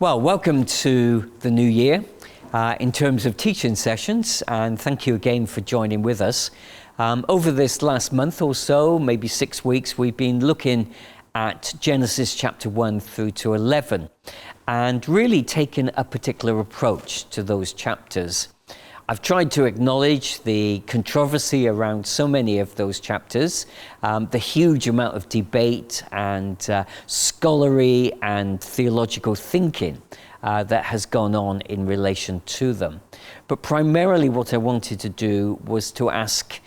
Well, welcome to the new year in terms of teaching sessions, and thank you again for joining with us. Over this last month or so, maybe 6 weeks, we've been looking at Genesis chapter 1 through to 11 and really taken a particular approach to those chapters. I've tried to acknowledge the controversy around so many of those chapters, the huge amount of debate and scholarly and theological thinking that has gone on in relation to them. But primarily what I wanted to do was to ask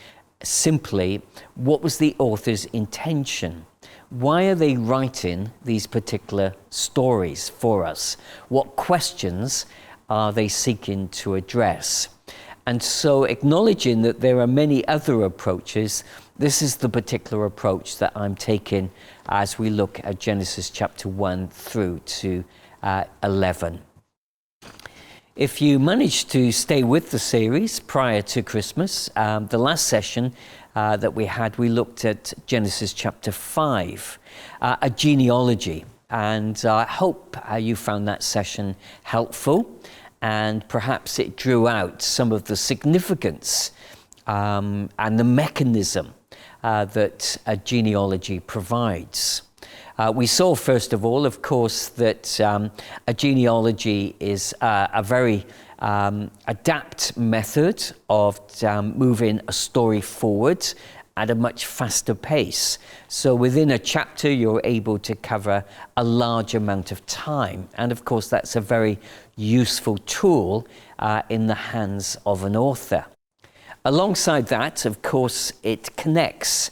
simply, what was the author's intention? Why are they writing these particular stories for us? What questions are they seeking to address? And so, acknowledging that there are many other approaches, this is the particular approach that I'm taking as we look at Genesis chapter 1 through to 11. If you managed to stay with the series prior to Christmas, the last session that we had, we looked at Genesis chapter 5, a genealogy. And I hope you found that session helpful. And perhaps it drew out some of the significance and the mechanism that a genealogy provides. We saw, first of all, of course, that a genealogy is a very adept method of moving a story forward at a much faster pace. So within a chapter, you're able to cover a large amount of time. And of course, that's a very useful tool in the hands of an author. Alongside that, of course, it connects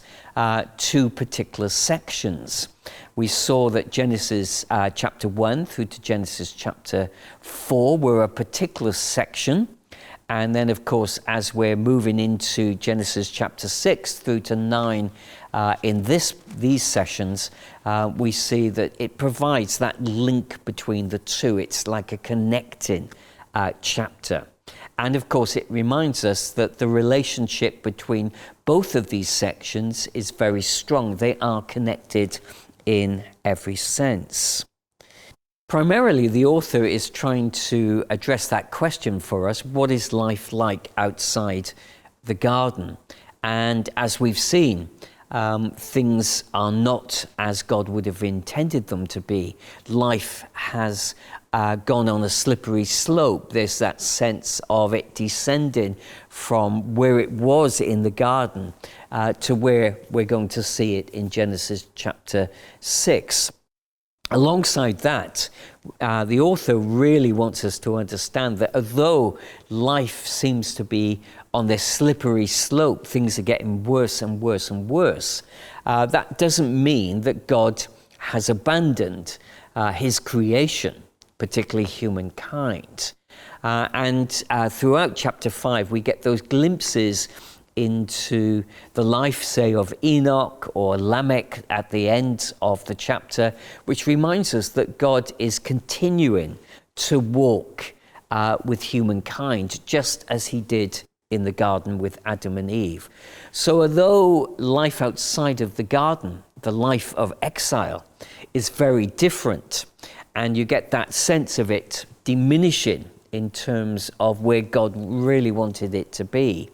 two particular sections. We saw that Genesis chapter 1 through to Genesis chapter 4 were a particular section. And then, of course, as we're moving into Genesis chapter 6 through to 9 in these sessions, we see that it provides that link between the two. It's like a connecting chapter. And, of course, it reminds us that the relationship between both of these sections is very strong. They are connected in every sense. Primarily, the author is trying to address that question for us. What is life like outside the garden? And as we've seen, things are not as God would have intended them to be. Life has gone on a slippery slope. There's that sense of it descending from where it was in the garden to where we're going to see it in Genesis chapter 6. Alongside that, the author really wants us to understand that although life seems to be on this slippery slope, things are getting worse and worse and worse, that doesn't mean that God has abandoned his creation, particularly humankind. And throughout chapter 5, we get those glimpses into the life, say, of Enoch or Lamech at the end of the chapter, which reminds us that God is continuing to walk with humankind, just as he did in the garden with Adam and Eve. So although life outside of the garden, the life of exile, is very different, and you get that sense of it diminishing in terms of where God really wanted it to be,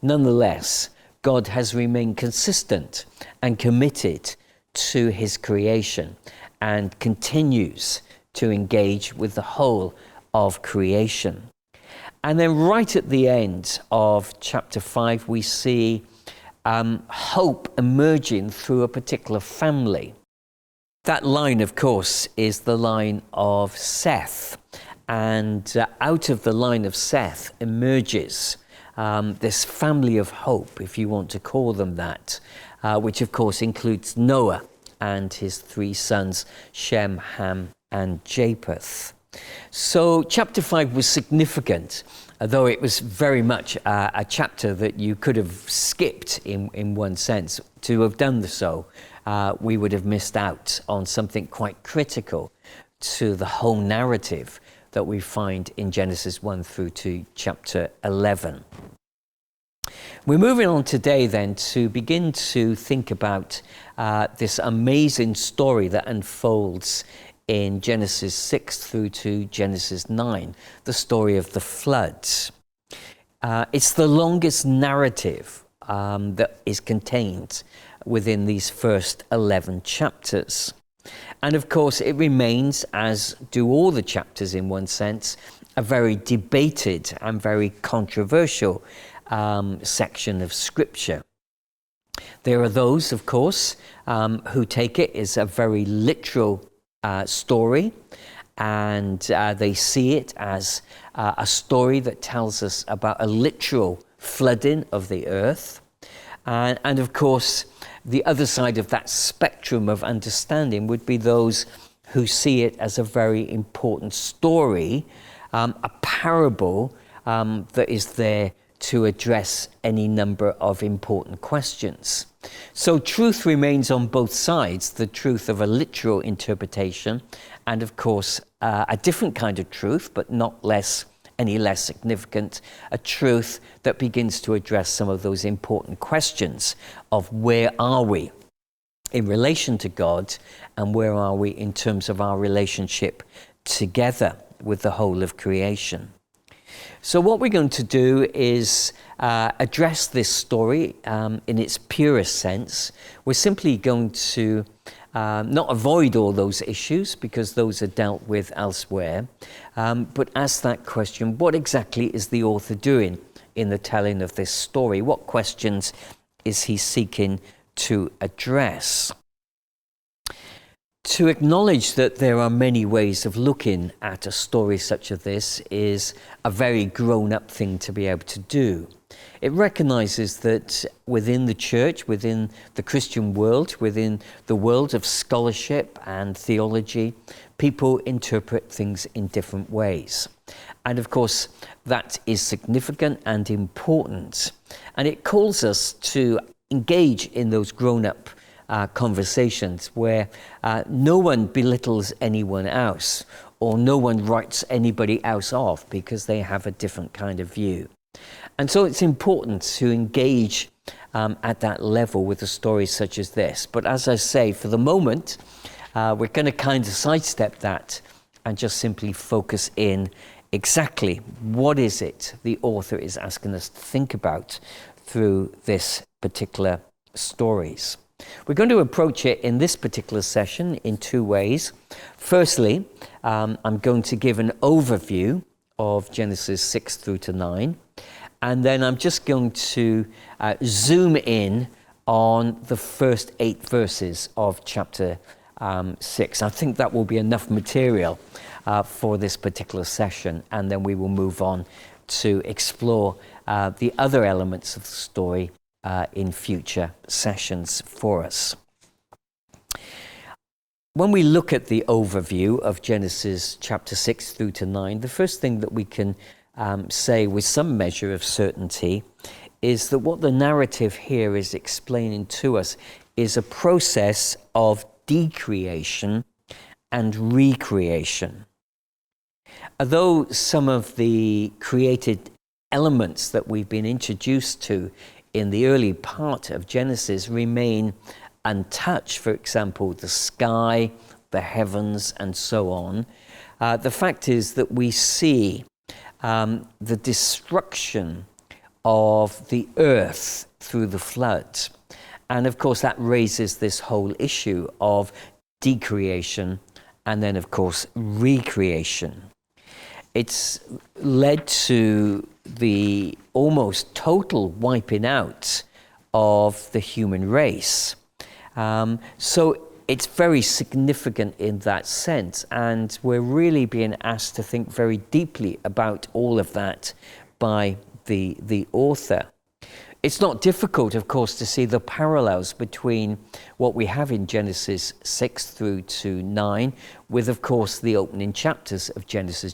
nonetheless, God has remained consistent and committed to his creation and continues to engage with the whole of creation. And then right at the end of chapter 5, we see hope emerging through a particular family. That line, of course, is the line of Seth. And out of the line of Seth emerges this family of hope, if you want to call them that, which of course includes Noah and his 3 sons, Shem, Ham, and Japheth. So chapter 5 was significant, though it was very much a chapter that you could have skipped in one sense. To have done so, we would have missed out on something quite critical to the whole narrative that we find in Genesis 1 through to chapter 11. We're moving on today then to begin to think about this amazing story that unfolds in Genesis 6 through to Genesis 9, the story of the floods. It's the longest narrative that is contained within these first 11 chapters. And of course, it remains, as do all the chapters in one sense, a very debated and very controversial section of Scripture. There are those, of course, who take it as a very literal story, and they see it as a story that tells us about a literal flooding of the earth. And of course, the other side of that spectrum of understanding would be those who see it as a very important story, a parable that is there to address any number of important questions. So truth remains on both sides, the truth of a literal interpretation, and of course a different kind of truth, but not any less significant, a truth that begins to address some of those important questions of where are we in relation to God, and where are we in terms of our relationship together with the whole of creation. So what we're going to do is address this story in its purest sense. We're simply going to not avoid all those issues, because those are dealt with elsewhere, but ask that question: what exactly is the author doing in the telling of this story? What questions is he seeking to address? To acknowledge that there are many ways of looking at a story such as this is a very grown-up thing to be able to do. It recognizes that within the church, within the Christian world, within the world of scholarship and theology, people interpret things in different ways. And of course, that is significant and important. And it calls us to engage in those grown-up conversations where no one belittles anyone else, or no one writes anybody else off because they have a different kind of view. And so it's important to engage at that level with a story such as this. But as I say, for the moment, we're going to kind of sidestep that and just simply focus in exactly what is it the author is asking us to think about through this particular stories. We're going to approach it in this particular session in two ways. Firstly, I'm going to give an overview of Genesis 6 through to 9. And then I'm just going to zoom in on the first 8 verses of chapter 6. I think that will be enough material for this particular session. And then we will move on to explore the other elements of the story in future sessions for us. When we look at the overview of Genesis chapter 6 through to 9, the first thing that we can say with some measure of certainty is that what the narrative here is explaining to us is a process of decreation and recreation. Although some of the created elements that we've been introduced to in the early part of Genesis remain untouched, for example, the sky, the heavens, and so on, the fact is that we see the destruction of the earth through the flood. And of course, that raises this whole issue of decreation and then, of course, recreation. It's led to the almost total wiping out of the human race. So it's very significant in that sense, and we're really being asked to think very deeply about all of that by the author. It's not difficult, of course, to see the parallels between what we have in Genesis 6 through to 9 with, of course, the opening chapters of Genesis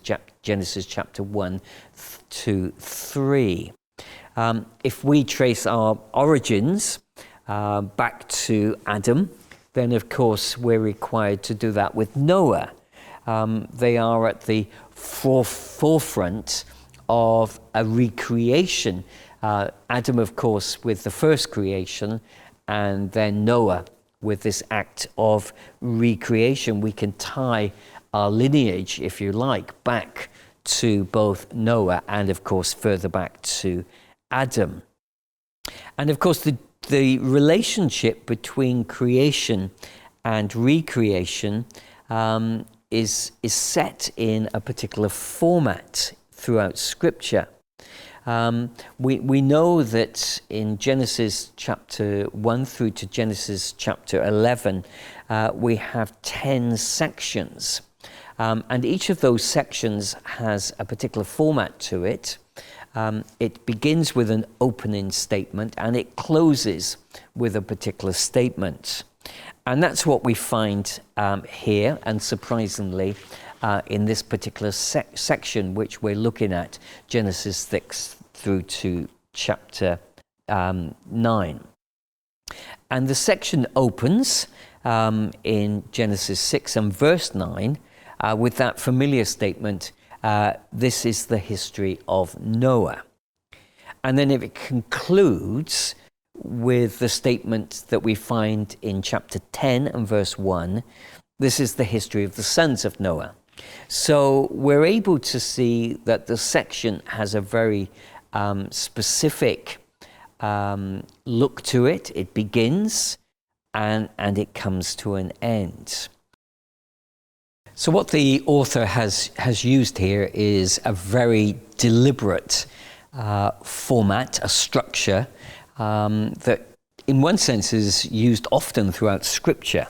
chapter 1 to 3. If we trace our origins back to Adam, then, of course, we're required to do that with Noah. They are at the forefront of a recreation. Adam, of course, with the first creation, and then Noah with this act of recreation. We can tie our lineage, if you like, back to both Noah and, of course, further back to Adam. And, of course, the relationship between creation and recreation is set in a particular format throughout Scripture. We know that in Genesis chapter 1 through to Genesis chapter 11, we have 10 sections. And each of those sections has a particular format to it. It begins with an opening statement and it closes with a particular statement. And that's what we find here, and surprisingly, in this particular section which we're looking at, Genesis 6 through to chapter 9. And the section opens in Genesis 6 and verse 9 with that familiar statement, this is the history of Noah. And then it concludes with the statement that we find in chapter 10 and verse 1, this is the history of the sons of Noah. So we're able to see that the section has a very specific look to it. It begins and it comes to an end. So what the author has used here is a very deliberate format, a structure that in one sense is used often throughout Scripture.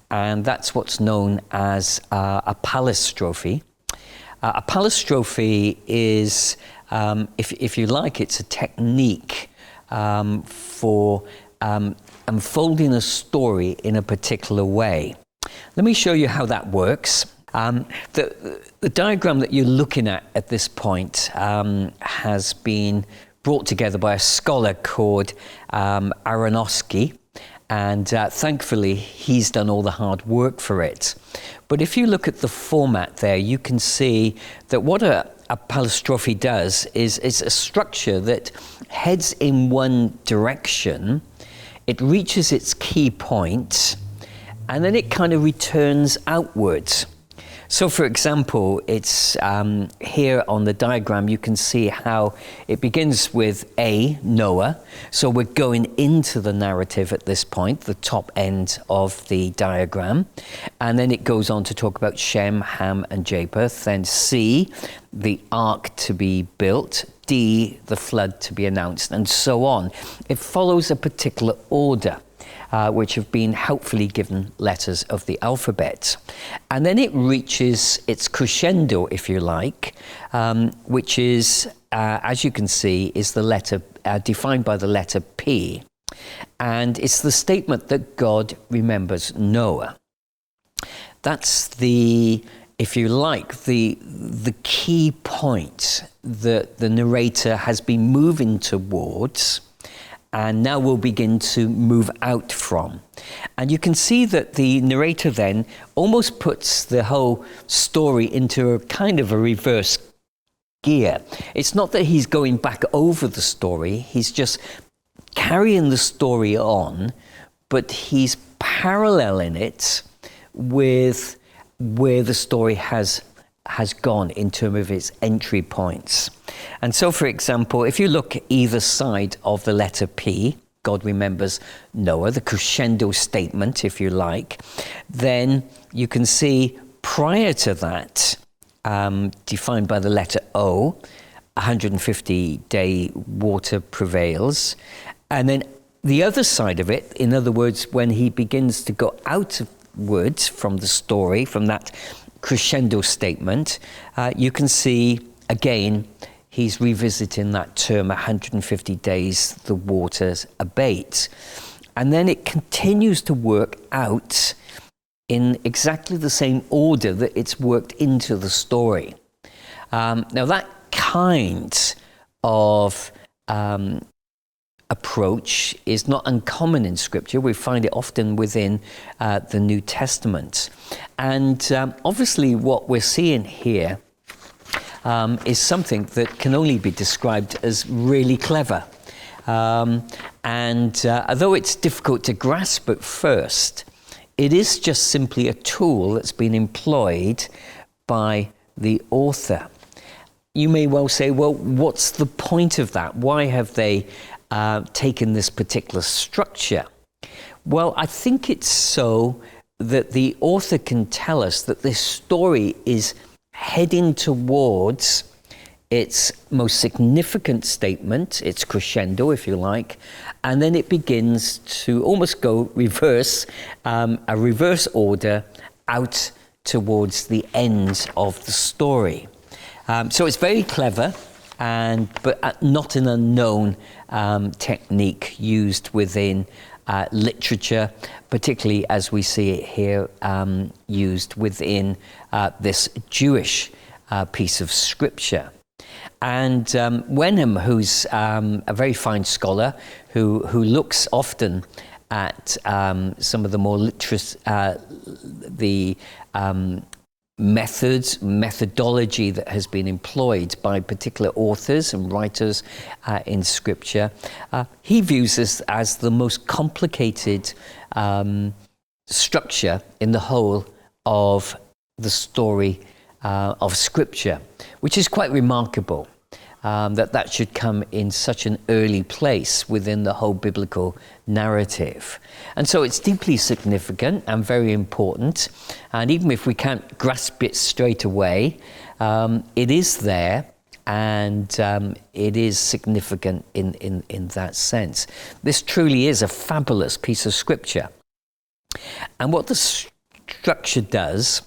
And that's what's known as a palistrophe. A palistrophe is, if you like, it's a technique for unfolding a story in a particular way. Let me show you how that works. The diagram that you're looking at this point has been brought together by a scholar called Aronofsky. And thankfully, he's done all the hard work for it. But if you look at the format there, you can see that what a palistrophe does is a structure that heads in one direction, it reaches its key point, and then it kind of returns outwards. So for example, it's here on the diagram, you can see how it begins with Noah. So we're going into the narrative at this point, the top end of the diagram. And then it goes on to talk about Shem, Ham, and Japheth. Then C, the ark to be built. D, the flood to be announced, and so on. It follows a particular order. Which have been helpfully given letters of the alphabet. And then it reaches its crescendo, if you like, which is, as you can see, is the letter defined by the letter P. And it's the statement that God remembers Noah. That's the, if you like, the key point that the narrator has been moving towards, and now we'll begin to move out from. And you can see that the narrator then almost puts the whole story into a kind of a reverse gear. It's not that he's going back over the story, he's just carrying the story on, but he's paralleling it with where the story has gone in terms of its entry points. And so, for example, if you look either side of the letter P, God remembers Noah, the crescendo statement, if you like, then you can see prior to that, defined by the letter O, 150-day water prevails. And then the other side of it, in other words, when he begins to go outwards from the story, from that crescendo statement, you can see again he's revisiting that term 150 days the waters abate, and then it continues to work out in exactly the same order that it's worked into the story. Now that kind of approach is not uncommon in Scripture. We find it often within the New Testament. And obviously what we're seeing here is something that can only be described as really clever. And although it's difficult to grasp at first, it is just simply a tool that's been employed by the author. You may well say, well, what's the point of that? Why have they taken this particular structure? Well, I think it's so that the author can tell us that this story is heading towards its most significant statement, its crescendo, if you like, and then it begins to almost go reverse, a reverse order out towards the end of the story. So it's very clever, but not an unknown technique used within literature, particularly as we see it here used within this Jewish piece of scripture. And Wenham, who's a very fine scholar, who looks often at some of the more methodology that has been employed by particular authors and writers in scripture, he views this as the most complicated structure in the whole of the story of scripture, which is quite remarkable. That should come in such an early place within the whole biblical narrative. And so it's deeply significant and very important. And even if we can't grasp it straight away, it is there, and it is significant in that sense. This truly is a fabulous piece of scripture. And what the structure does,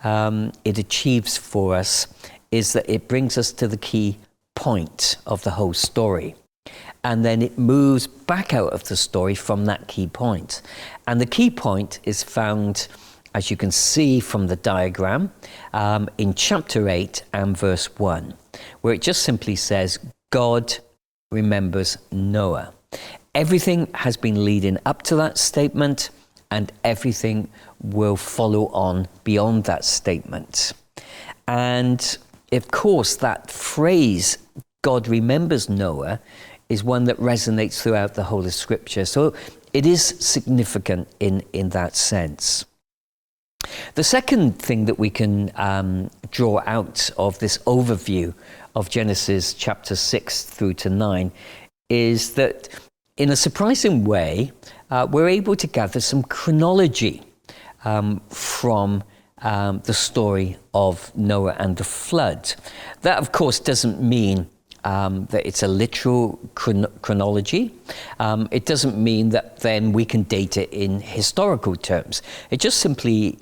it achieves for us, is that it brings us to the key point of the whole story, and then it moves back out of the story from that key point. And the key point is found, as you can see from the diagram, in chapter 8 and verse 1, where it just simply says, God remembers Noah. Everything has been leading up to that statement, and everything will follow on beyond that statement. And of course, that phrase, God remembers Noah, is one that resonates throughout the whole of Scripture. So it is significant in that sense. The second thing that we can draw out of this overview of Genesis chapter 6 through to 9 is that, in a surprising way, we're able to gather some chronology from the story of Noah and the flood. That, of course, doesn't mean that it's a literal chronology. It doesn't mean that then we can date it in historical terms. It just simply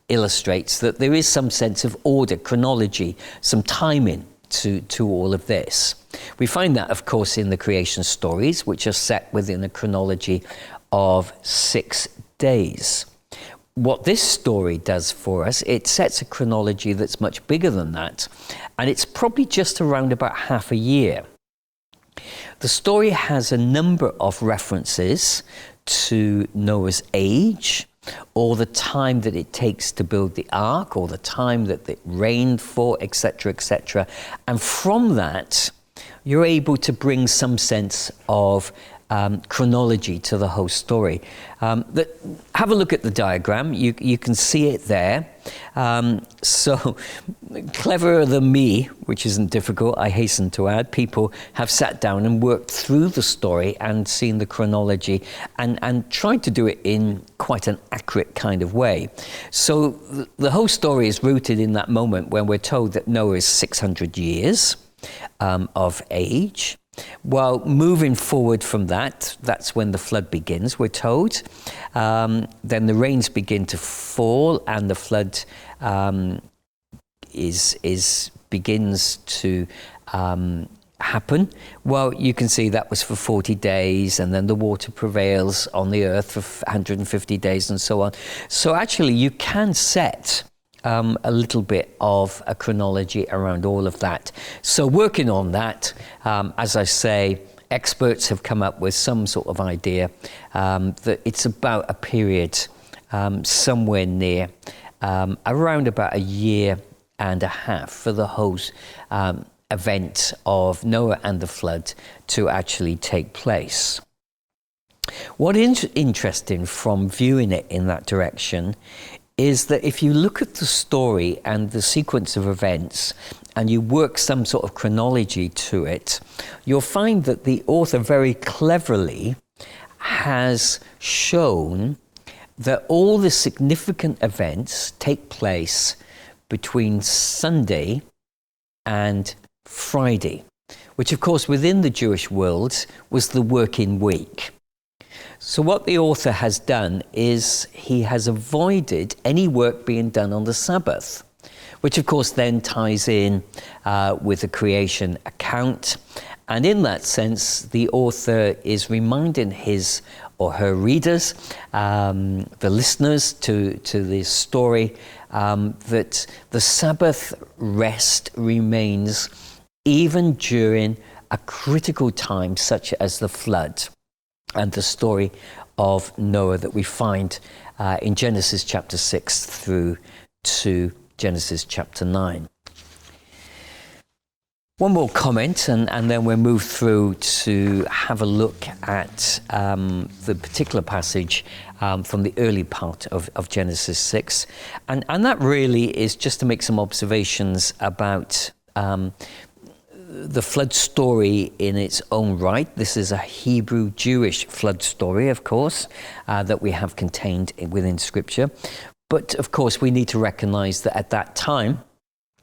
illustrates that there is some sense of order, chronology, some timing to all of this. We find that, of course, in the creation stories, which are set within a chronology of 6 days. What this story does for us, it sets a chronology that's much bigger than that, and it's probably just around about half a year. The story has a number of references to Noah's age, or the time that it takes to build the ark, or the time that it rained for, etc., etc. And from that, you're able to bring some sense of chronology to the whole story. Have a look at the diagram. You can see it there. So cleverer than me, which isn't difficult, I hasten to add, people have sat down and worked through the story and seen the chronology and tried to do it in quite an accurate kind of way. So the whole story is rooted in that moment when we're told that Noah is 600 years of age. Well, moving forward from that, that's when the flood begins, we're told. Then the rains begin to fall and the flood begins to happen. Well, you can see that was for 40 days, and then the water prevails on the earth for 150 days and so on. So actually you can set a little bit of a chronology around all of that. So working on that, as I say, experts have come up with some sort of idea that it's about a period somewhere around about a year and a half for the whole event of Noah and the flood to actually take place. What is interesting from viewing it in that direction is that if you look at the story and the sequence of events and you work some sort of chronology to it, you'll find that the author very cleverly has shown that all the significant events take place between Sunday and Friday, which of course within the Jewish world was the working week. So what the author has done is he has avoided any work being done on the Sabbath, which of course then ties in with the creation account. And in that sense, the author is reminding his or her readers, the listeners to this story, that the Sabbath rest remains even during a critical time such as the flood and the story of Noah that we find in Genesis chapter 6 through to Genesis chapter 9. One more comment, and then we'll move through to have a look at the particular passage from the early part of Genesis 6. And that really is just to make some observations about the flood story in its own right. This is a Hebrew Jewish flood story, of course, that we have contained within Scripture. But of course, we need to recognize that at that time,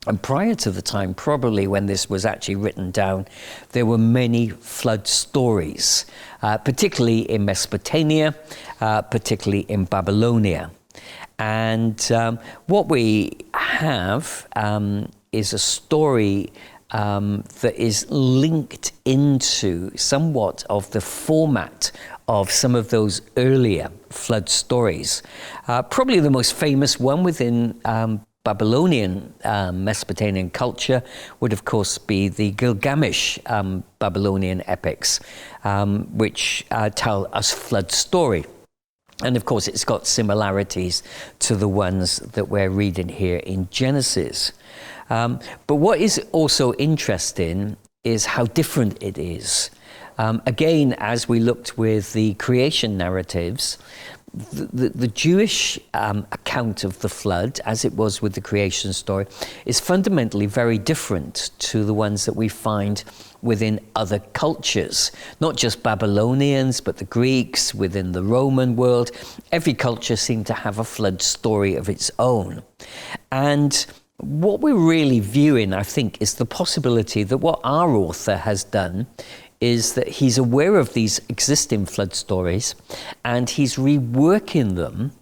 and prior to the time probably when this was actually written down, there were many flood stories, particularly in Mesopotamia, particularly in Babylonia. And what we have is a story that is linked into somewhat of the format of some of those earlier flood stories. Probably the most famous one within Babylonian Mesopotamian culture would of course be the Gilgamesh Babylonian epics, which tell us flood story. And of course it's got similarities to the ones that we're reading here in Genesis. But what is also interesting is how different it is. Again, as we looked with the creation narratives, the Jewish account of the flood, as it was with the creation story, is fundamentally very different to the ones that we find within other cultures. Not just Babylonians, but the Greeks, within the Roman world. Every culture seemed to have a flood story of its own. And what we're really viewing, I think, is the possibility that what our author has done is that he's aware of these existing flood stories and he's reworking them,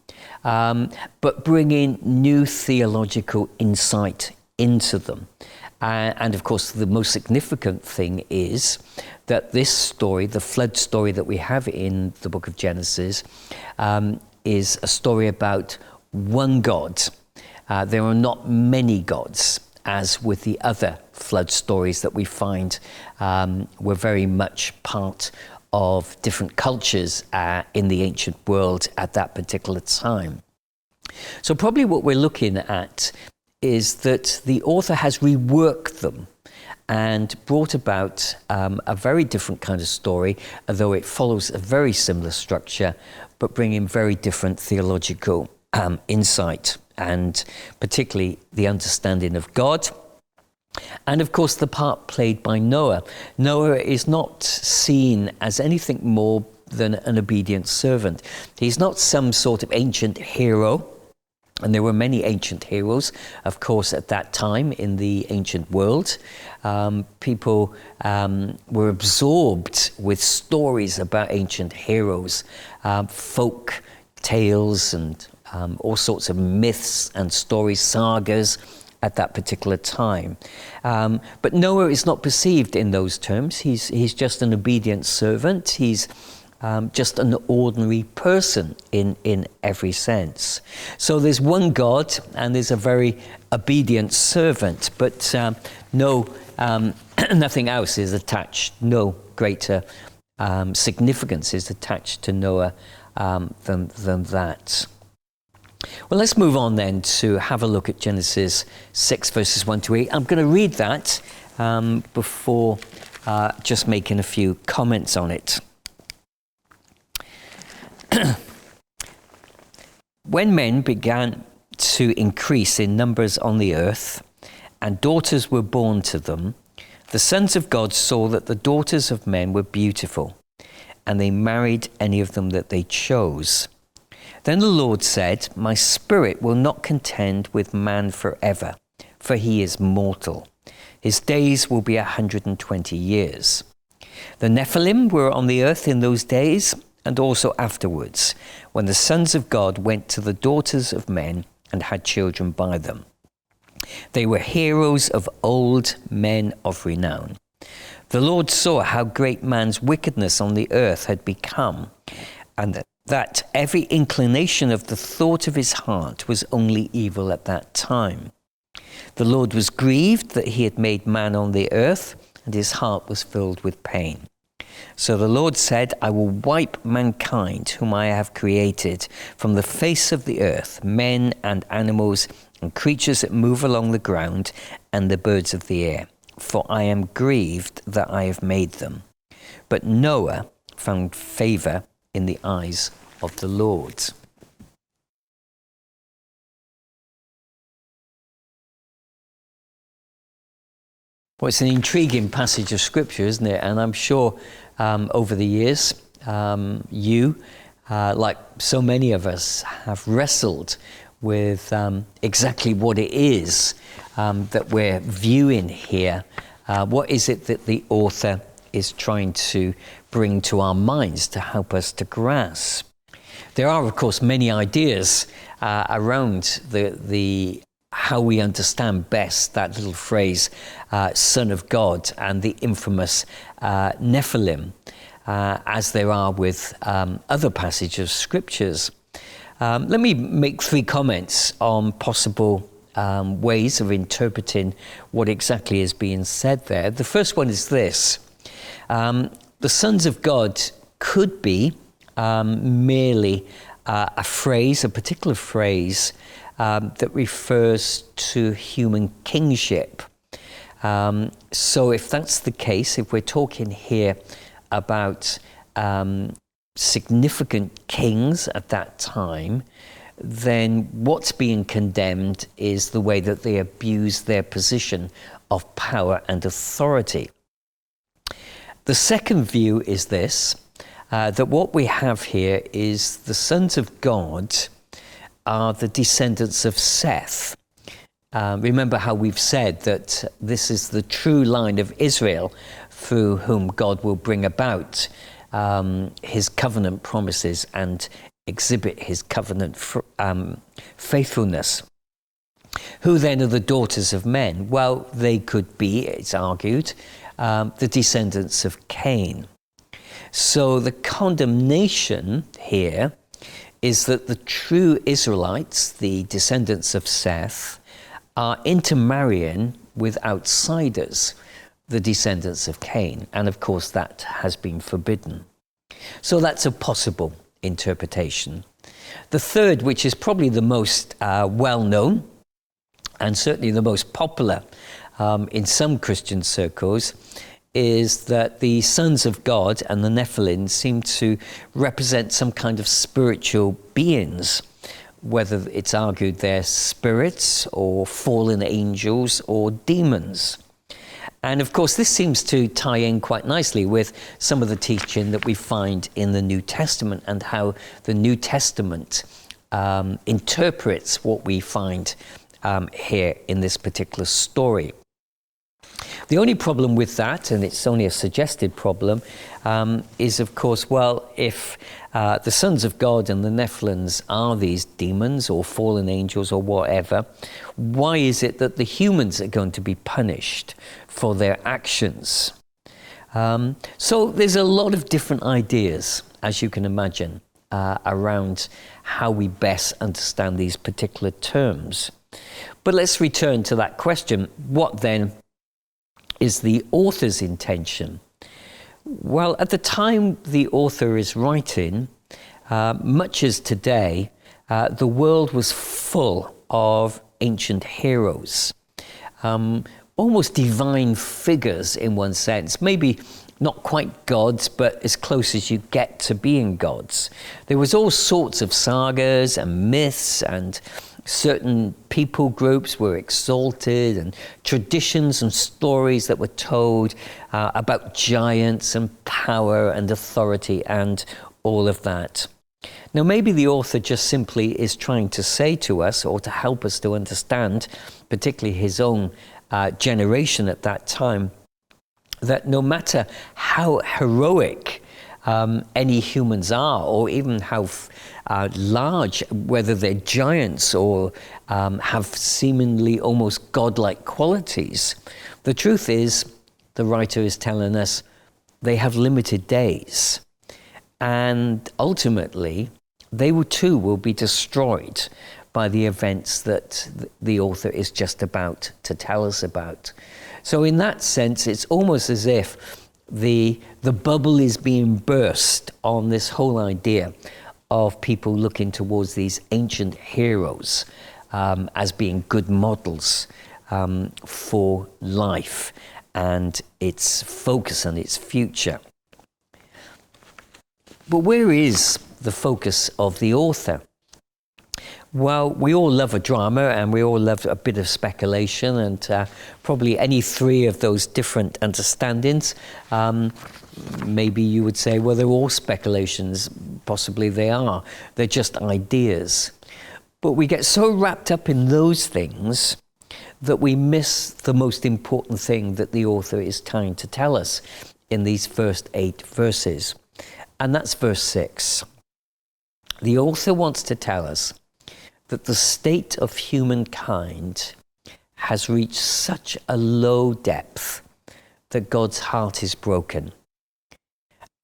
but bringing new theological insight into them. And of course, the most significant thing is that this story, the flood story that we have in the book of Genesis, is a story about one God. There are not many gods, as with the other flood stories that we find were very much part of different cultures in the ancient world at that particular time. So probably what we're looking at is that the author has reworked them and brought about a very different kind of story, although it follows a very similar structure, but bringing very different theological insight, and particularly the understanding of God. And of course, the part played by Noah. Noah is not seen as anything more than an obedient servant. He's not some sort of ancient hero. And there were many ancient heroes, of course, at that time in the ancient world. People were absorbed with stories about ancient heroes, folk tales and all sorts of myths and stories, sagas at that particular time. But Noah is not perceived in those terms. He's just an obedient servant. He's just an ordinary person in every sense. So there's one God and there's a very obedient servant, but nothing else is attached. No greater significance is attached to Noah than that. Well, let's move on then to have a look at Genesis 6 verses 1 to 8. I'm going to read that before just making a few comments on it. When men began to increase in numbers on the earth, and daughters were born to them, the sons of God saw that the daughters of men were beautiful, and they married any of them that they chose. Then the Lord said, "My spirit will not contend with man forever, for he is mortal. His days will be 120 years. The Nephilim were on the earth in those days, and also afterwards, when the sons of God went to the daughters of men and had children by them. They were heroes of old, men of renown. The Lord saw how great man's wickedness on the earth had become, and that every inclination of the thought of his heart was only evil at that time. The Lord was grieved that he had made man on the earth, and his heart was filled with pain. So the Lord said, I will wipe mankind, whom I have created, from the face of the earth, men and animals and creatures that move along the ground, and the birds of the air. For I am grieved that I have made them. But Noah found favor in the eyes of the Lord." Well, it's an intriguing passage of scripture, isn't it? And I'm sure over the years, you, like so many of us, have wrestled with exactly what it is that we're viewing here. What is it that the author is trying to bring to our minds to help us to grasp? There are, of course, many ideas around the how we understand best that little phrase, Son of God, and the infamous Nephilim, as there are with other passages of scriptures. Let me make 3 comments on possible ways of interpreting what exactly is being said there. The first one is this. The sons of God could be merely a phrase, a particular phrase, that refers to human kingship. So if that's the case, if we're talking here about significant kings at that time, then what's being condemned is the way that they abuse their position of power and authority. The second view is this, that what we have here is the sons of God are the descendants of Seth. Remember how we've said that this is the true line of Israel through whom God will bring about his covenant promises and exhibit his covenant faithfulness. Who then are the daughters of men? Well, they could be, it's argued, the descendants of Cain. So the condemnation here is that the true Israelites, the descendants of Seth, are intermarrying with outsiders, the descendants of Cain. And of course, that has been forbidden. So that's a possible interpretation. The third, which is probably the most well-known and certainly the most popular in some Christian circles, is that the sons of God and the Nephilim seem to represent some kind of spiritual beings, whether it's argued they're spirits or fallen angels or demons. And of course, this seems to tie in quite nicely with some of the teaching that we find in the New Testament and how the New Testament interprets what we find here in this particular story. The only problem with that, and it's only a suggested problem, is of course, well, if the sons of God and the Nephilims are these demons or fallen angels or whatever, why is it that the humans are going to be punished for their actions? So there's a lot of different ideas, as you can imagine, around how we best understand these particular terms. But let's return to that question. What then is the author's intention? Well, at the time the author is writing, much as today, the world was full of ancient heroes. All almost divine figures in one sense, maybe not quite gods, but as close as you get to being gods. There was all sorts of sagas and myths, and certain people groups were exalted, and traditions and stories that were told about giants and power and authority and all of that. Now, maybe the author just simply is trying to say to us, or to help us to understand, particularly his own generation at that time, that no matter how heroic any humans are, or even how large, whether they're giants or have seemingly almost godlike qualities, the truth is, the writer is telling us, they have limited days. And ultimately, they too will be destroyed by the events that the author is just about to tell us about. So in that sense, it's almost as if the bubble is being burst on this whole idea of people looking towards these ancient heroes as being good models for life and its focus and its future. But where is the focus of the author? Well, we all love a drama, and we all love a bit of speculation, and probably any three of those different understandings. Maybe you would say, well, they're all speculations. Possibly they are. They're just ideas. But we get so wrapped up in those things that we miss the most important thing that the author is trying to tell us in these first 8 verses. And that's verse 6. The author wants to tell us that the state of humankind has reached such a low depth that God's heart is broken.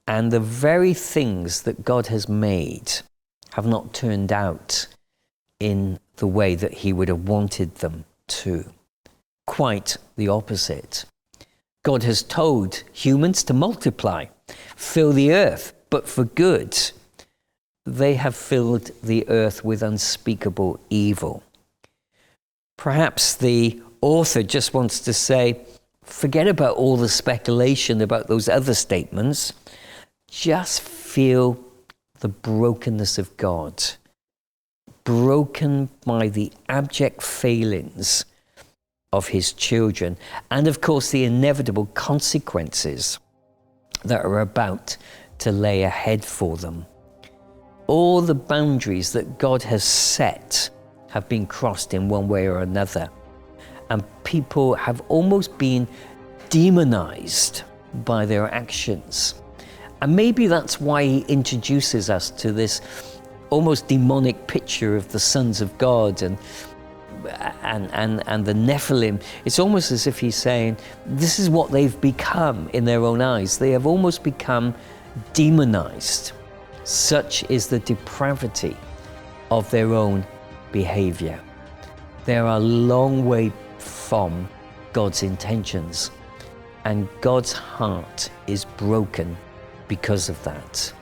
And the very things that God has made have not turned out in the way that he would have wanted them to. Quite the opposite. God has told humans to multiply, fill the earth, but for good. They have filled the earth with unspeakable evil. Perhaps the author just wants to say, forget about all the speculation about those other statements. Just feel the brokenness of God. Broken by the abject failings of his children. And of course, the inevitable consequences that are about to lay ahead for them. All the boundaries that God has set have been crossed in one way or another. And people have almost been demonized by their actions. And maybe that's why he introduces us to this almost demonic picture of the sons of God and the Nephilim. It's almost as if he's saying, this is what they've become in their own eyes. They have almost become demonized. Such is the depravity of their own behavior. They are a long way from God's intentions, and God's heart is broken because of that.